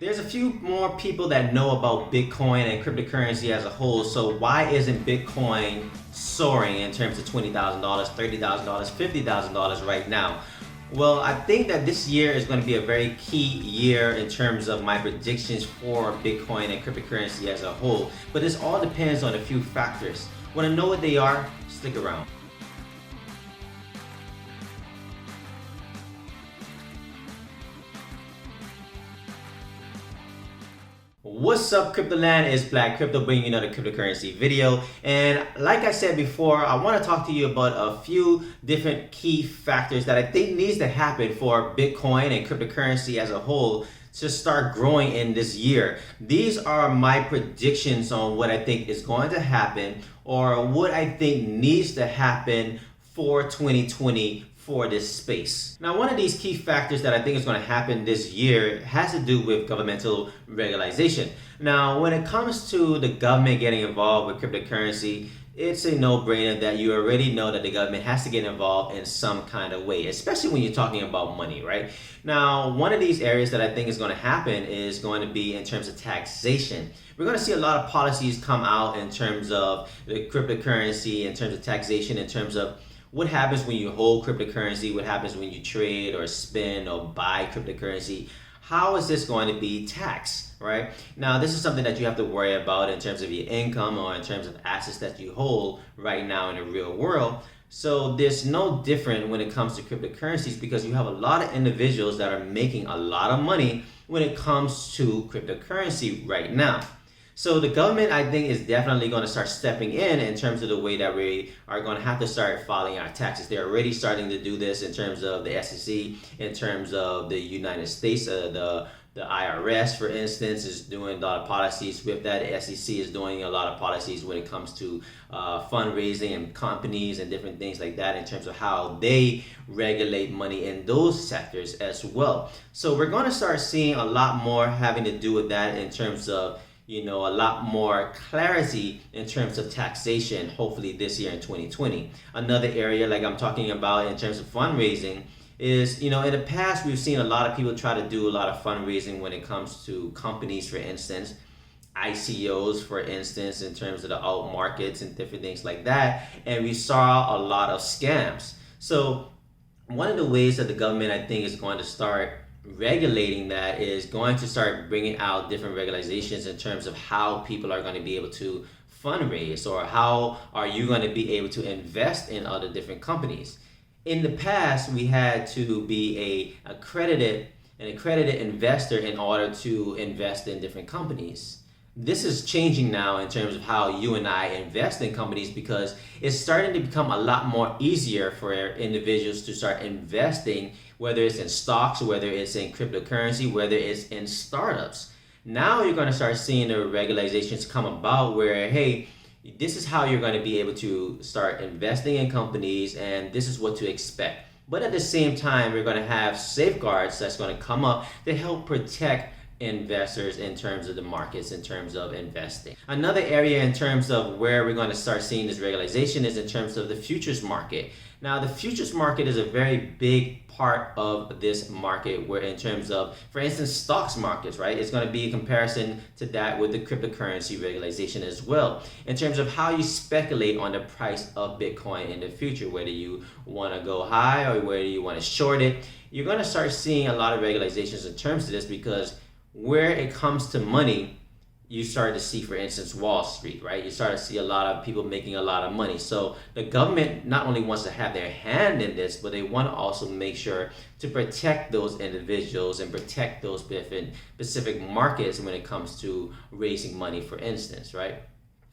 There's a few more people that know about Bitcoin and cryptocurrency as a whole. So why isn't Bitcoin soaring in terms of $20,000, $30,000, $50,000 right now? Well, I think that this year is going to be a very key year in terms of my predictions for Bitcoin and cryptocurrency as a whole. But this all depends on a few factors. Want to know what they are? Stick around. What's up, Cryptoland? It's Black Crypto bringing you another cryptocurrency video. And like I said before, I want to talk to you about a few different key factors that I think needs to happen for Bitcoin and cryptocurrency as a whole to start growing in this year. These are my predictions on what I think is going to happen or what I think needs to happen for 2020 for this space. Now, one of these key factors that I think is going to happen this year has to do with governmental regularization. Now, when it comes to the government getting involved with cryptocurrency, it's a no-brainer that you already know that the government has to get involved in some kind of way, especially when you're talking about money, right? Now, one of these areas that I think is going to happen is going to be in terms of taxation. We're going to see a lot of policies come out in terms of the cryptocurrency, in terms of taxation, in terms of what happens when you hold cryptocurrency, what happens when you trade or spend or buy cryptocurrency. How is this going to be taxed, right? Now, this is something that you have to worry about in terms of your income or in terms of assets that you hold right now in the real world. So there's no different when it comes to cryptocurrencies because you have a lot of individuals that are making a lot of money when it comes to cryptocurrency right now. So the government, I think, is definitely going to start stepping in terms of the way that we are going to have to start filing our taxes. They're already starting to do this in terms of the SEC, in terms of the United States, the IRS, for instance, is doing a lot of policies with that. The SEC is doing a lot of policies when it comes to fundraising and companies and different things like that in terms of how they regulate money in those sectors as well. So we're going to start seeing a lot more having to do with that in terms of a lot more clarity in terms of taxation, hopefully this year in 2020. Another area like I'm talking about in terms of fundraising is, in the past, we've seen a lot of people try to do a lot of fundraising when it comes to companies, for instance, ICOs, for instance, in terms of the alt markets and different things like that. And we saw a lot of scams. So one of the ways that the government, I think, is going to start regulating that is going to start bringing out different regulations in terms of how people are going to be able to fundraise or how are you going to be able to invest in other different companies. In the past, we had to be an accredited investor in order to invest in different companies. This is changing now in terms of how you and I invest in companies because it's starting to become a lot more easier for individuals to start investing, whether it's in stocks, whether it's in cryptocurrency, whether it's in startups. Now you're going to start seeing the regulations come about where, hey, this is how you're going to be able to start investing in companies and this is what to expect. But at the same time, we're going to have safeguards that's going to come up to help protect investors in terms of the markets, in terms of investing. Another area in terms of where we're going to start seeing this regularization is in terms of the futures market. Now, the futures market is a very big part of this market where in terms of, for instance, stocks markets, right? It's going to be a comparison to that with the cryptocurrency regularization as well. In terms of how you speculate on the price of Bitcoin in the future, whether you want to go high or whether you want to short it, you're going to start seeing a lot of regularizations in terms of this because where it comes to money, you start to see, for instance, Wall Street, right? You start to see a lot of people making a lot of money. So the government not only wants to have their hand in this, but they want to also make sure to protect those individuals and protect those different specific markets when it comes to raising money, for instance, right?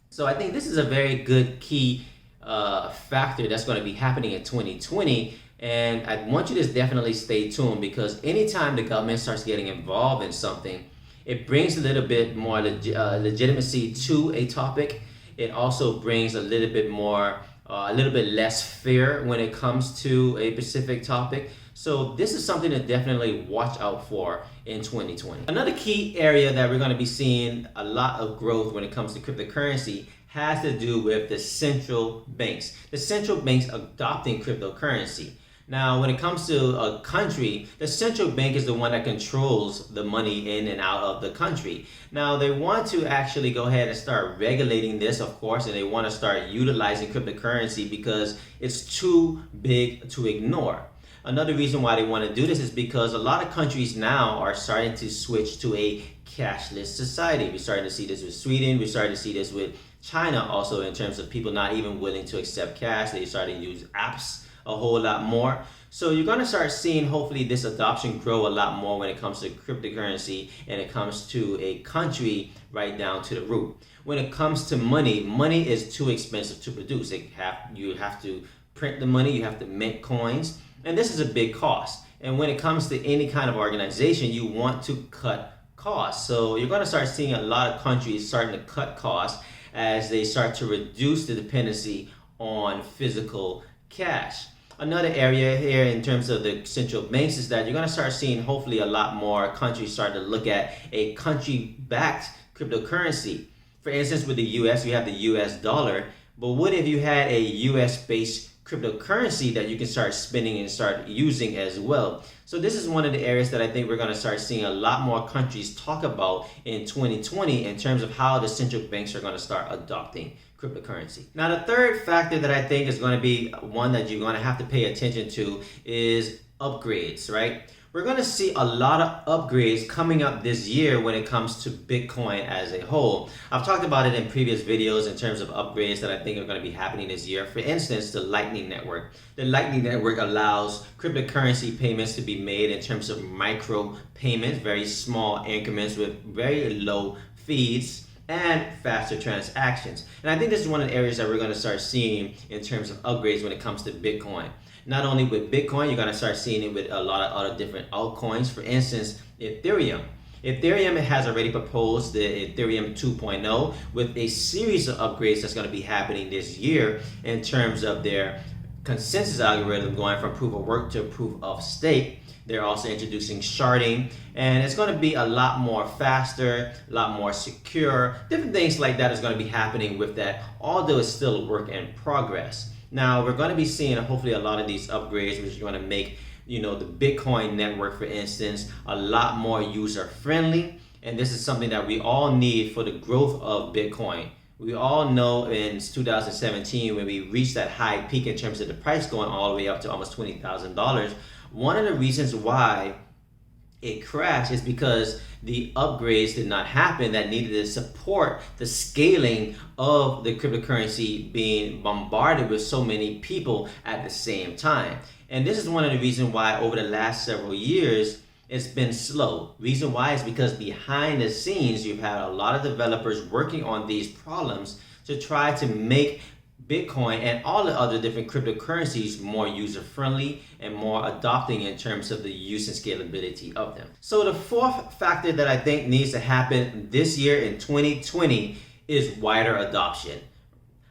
So I think this is a very good key factor that's going to be happening in 2020. And I want you to definitely stay tuned because anytime the government starts getting involved in something, it brings a little bit more legitimacy to a topic. It also brings a little bit less fear when it comes to a specific topic. So this is something to definitely watch out for in 2020. Another key area that we're going to be seeing a lot of growth when it comes to cryptocurrency has to do with the central banks. The central banks adopting cryptocurrency. Now, when it comes to a country, the central bank is the one that controls the money in and out of the country. Now, they want to actually go ahead and start regulating this, of course, and they want to start utilizing cryptocurrency because it's too big to ignore. Another reason why they want to do this is because a lot of countries now are starting to switch to a cashless society. We're starting to see this with Sweden. We're starting to see this with China also, in terms of people not even willing to accept cash. They started to use apps a whole lot more. So you're going to start seeing hopefully this adoption grow a lot more when it comes to cryptocurrency and it comes to a country right down to the root. When it comes to money, money is too expensive to produce. You have to print the money, you have to mint coins, and this is a big cost. And when it comes to any kind of organization, you want to cut costs. So you're going to start seeing a lot of countries starting to cut costs as they start to reduce the dependency on physical cash. Another area here in terms of the central banks is that you're going to start seeing hopefully a lot more countries start to look at a country-backed cryptocurrency. For instance, with the US, you have the US dollar, but what if you had a US-based cryptocurrency that you can start spending and start using as well? So this is one of the areas that I think we're going to start seeing a lot more countries talk about in 2020 in terms of how the central banks are going to start adopting cryptocurrency. Now, the third factor that I think is going to be one that you're going to have to pay attention to is upgrades, right? We're going to see a lot of upgrades coming up this year when it comes to Bitcoin as a whole. I've talked about it in previous videos in terms of upgrades that I think are going to be happening this year. For instance, the Lightning Network. The Lightning Network allows cryptocurrency payments to be made in terms of micro payments, very small increments with very low fees and faster transactions. And I think this is one of the areas that we're going to start seeing in terms of upgrades when it comes to Bitcoin. Not only with Bitcoin, you're going to start seeing it with a lot of other different altcoins. For instance, Ethereum. Ethereum has already proposed the Ethereum 2.0 with a series of upgrades that's going to be happening this year in terms of their consensus algorithm going from proof of work to proof of stake. They're also introducing sharding, and it's going to be a lot more faster, a lot more secure. Different things like that is going to be happening with that, although it's still a work in progress. Now, we're going to be seeing hopefully a lot of these upgrades, which are going to make, the Bitcoin network, for instance, a lot more user friendly. And this is something that we all need for the growth of Bitcoin. We all know in 2017, when we reached that high peak in terms of the price going all the way up to almost $20,000, one of the reasons why it crashed is because the upgrades did not happen that needed to support the scaling of the cryptocurrency being bombarded with so many people at the same time. And this is one of the reasons why over the last several years it's been slow. Reason why is because behind the scenes you've had a lot of developers working on these problems to try to make Bitcoin and all the other different cryptocurrencies more user-friendly and more adopting in terms of the use and scalability of them. So the fourth factor that I think needs to happen this year in 2020 is wider adoption.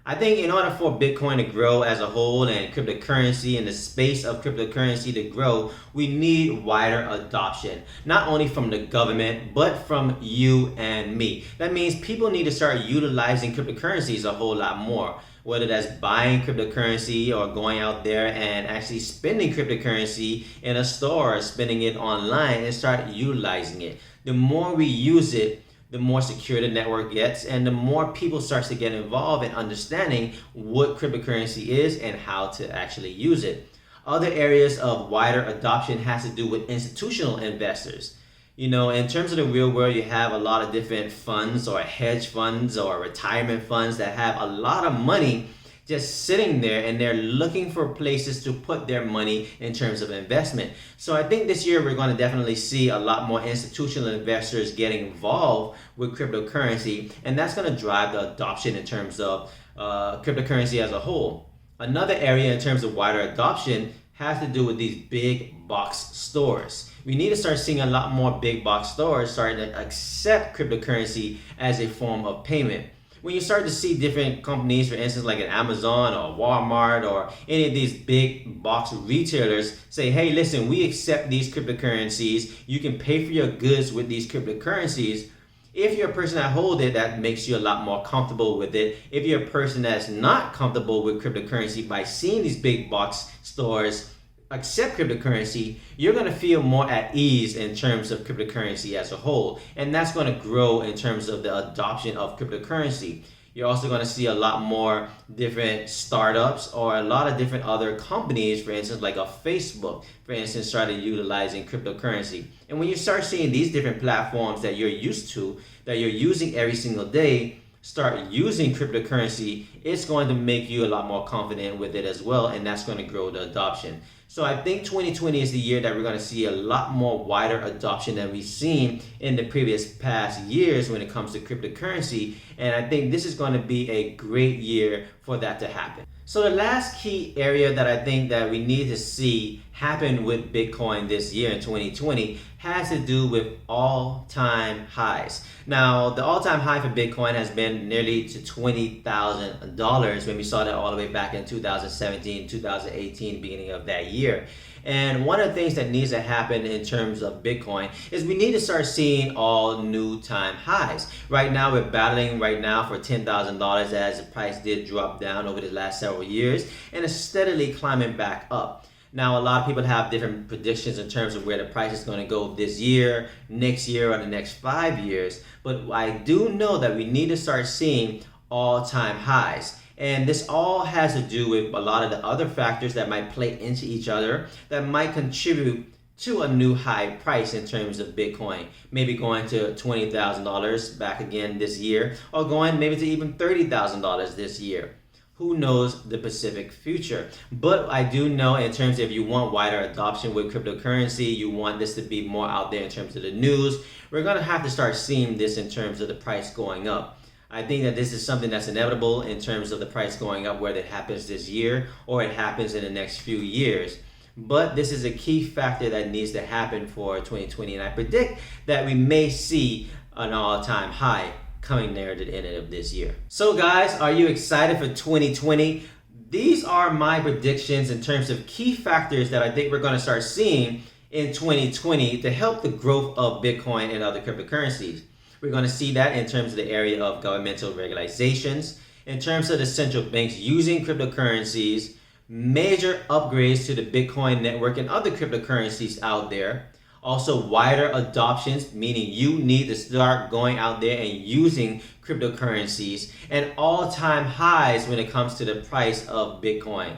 I think in order for Bitcoin to grow as a whole and cryptocurrency and the space of cryptocurrency to grow, we need wider adoption, not only from the government, but from you and me. That means people need to start utilizing cryptocurrencies a whole lot more, whether that's buying cryptocurrency or going out there and actually spending cryptocurrency in a store or spending it online and start utilizing it. The more we use it, the more secure the network gets and the more people starts to get involved in understanding what cryptocurrency is and how to actually use it. Other areas of wider adoption has to do with institutional investors. In terms of the real world, you have a lot of different funds or hedge funds or retirement funds that have a lot of money just sitting there, and they're looking for places to put their money in terms of investment. So I think this year we're going to definitely see a lot more institutional investors getting involved with cryptocurrency, and that's going to drive the adoption in terms of cryptocurrency as a whole. Another area in terms of wider adoption has to do with these big box stores. We need to start seeing a lot more big box stores starting to accept cryptocurrency as a form of payment. When you start to see different companies, for instance, like an Amazon or Walmart or any of these big box retailers say, hey, listen, we accept these cryptocurrencies. You can pay for your goods with these cryptocurrencies. If you're a person that holds it, that makes you a lot more comfortable with it. If you're a person that's not comfortable with cryptocurrency, by seeing these big box stores accept cryptocurrency, you're going to feel more at ease in terms of cryptocurrency as a whole. And that's going to grow in terms of the adoption of cryptocurrency. You're also going to see a lot more different startups or a lot of different other companies, for instance, like a Facebook, for instance, started utilizing cryptocurrency. And when you start seeing these different platforms that you're used to, that you're using every single day, start using cryptocurrency, it's going to make you a lot more confident with it as well, and that's going to grow the adoption. So I think 2020 is the year that we're going to see a lot more wider adoption than we've seen in the previous past years when it comes to cryptocurrency, and I think this is going to be a great year for that to happen. So the last key area that I think that we need to see happen with Bitcoin this year in 2020 has to do with all-time highs. Now, the all-time high for Bitcoin has been nearly to $20,000 when we saw that all the way back in 2017, 2018, beginning of that year. And one of the things that needs to happen in terms of Bitcoin is we need to start seeing all new time highs. Right now, we're battling right now for $10,000 as the price did drop down over the last several years and is steadily climbing back up. Now, a lot of people have different predictions in terms of where the price is going to go this year, next year, or the next 5 years. But I do know that we need to start seeing all-time highs. And this all has to do with a lot of the other factors that might play into each other that might contribute to a new high price in terms of Bitcoin. Maybe going to $20,000 back again this year, or going maybe to even $30,000 this year. Who knows the specific future? But I do know in terms of if you want wider adoption with cryptocurrency, you want this to be more out there in terms of the news, we're going to have to start seeing this in terms of the price going up. I think that this is something that's inevitable in terms of the price going up, whether it happens this year or it happens in the next few years. But this is a key factor that needs to happen for 2020, and I predict that we may see an all-time high coming near to the end of this year. So guys, are you excited for 2020? These are my predictions in terms of key factors that I think we're going to start seeing in 2020 to help the growth of Bitcoin and other cryptocurrencies. We're going to see that in terms of the area of governmental regulations, in terms of the central banks using cryptocurrencies, major upgrades to the Bitcoin network and other cryptocurrencies out there. Also, wider adoptions, meaning you need to start going out there and using cryptocurrencies, and all-time highs when it comes to the price of Bitcoin.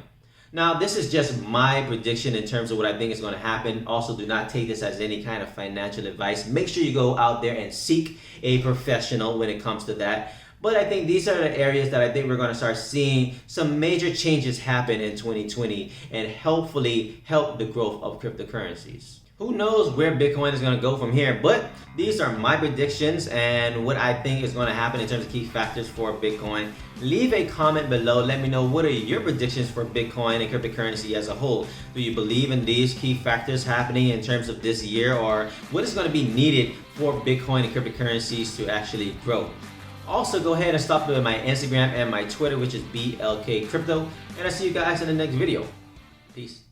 Now, this is just my prediction in terms of what I think is going to happen. Also, do not take this as any kind of financial advice. Make sure you go out there and seek a professional when it comes to that. But I think these are the areas that I think we're going to start seeing some major changes happen in 2020 and hopefully help the growth of cryptocurrencies. Who knows where Bitcoin is going to go from here, but these are my predictions and what I think is going to happen in terms of key factors for Bitcoin. Leave a comment below. Let me know what are your predictions for Bitcoin and cryptocurrency as a whole. Do you believe in these key factors happening in terms of this year, or what is going to be needed for Bitcoin and cryptocurrencies to actually grow? Also, go ahead and stop by my Instagram and my Twitter, which is BLK Crypto, and I'll see you guys in the next video. Peace.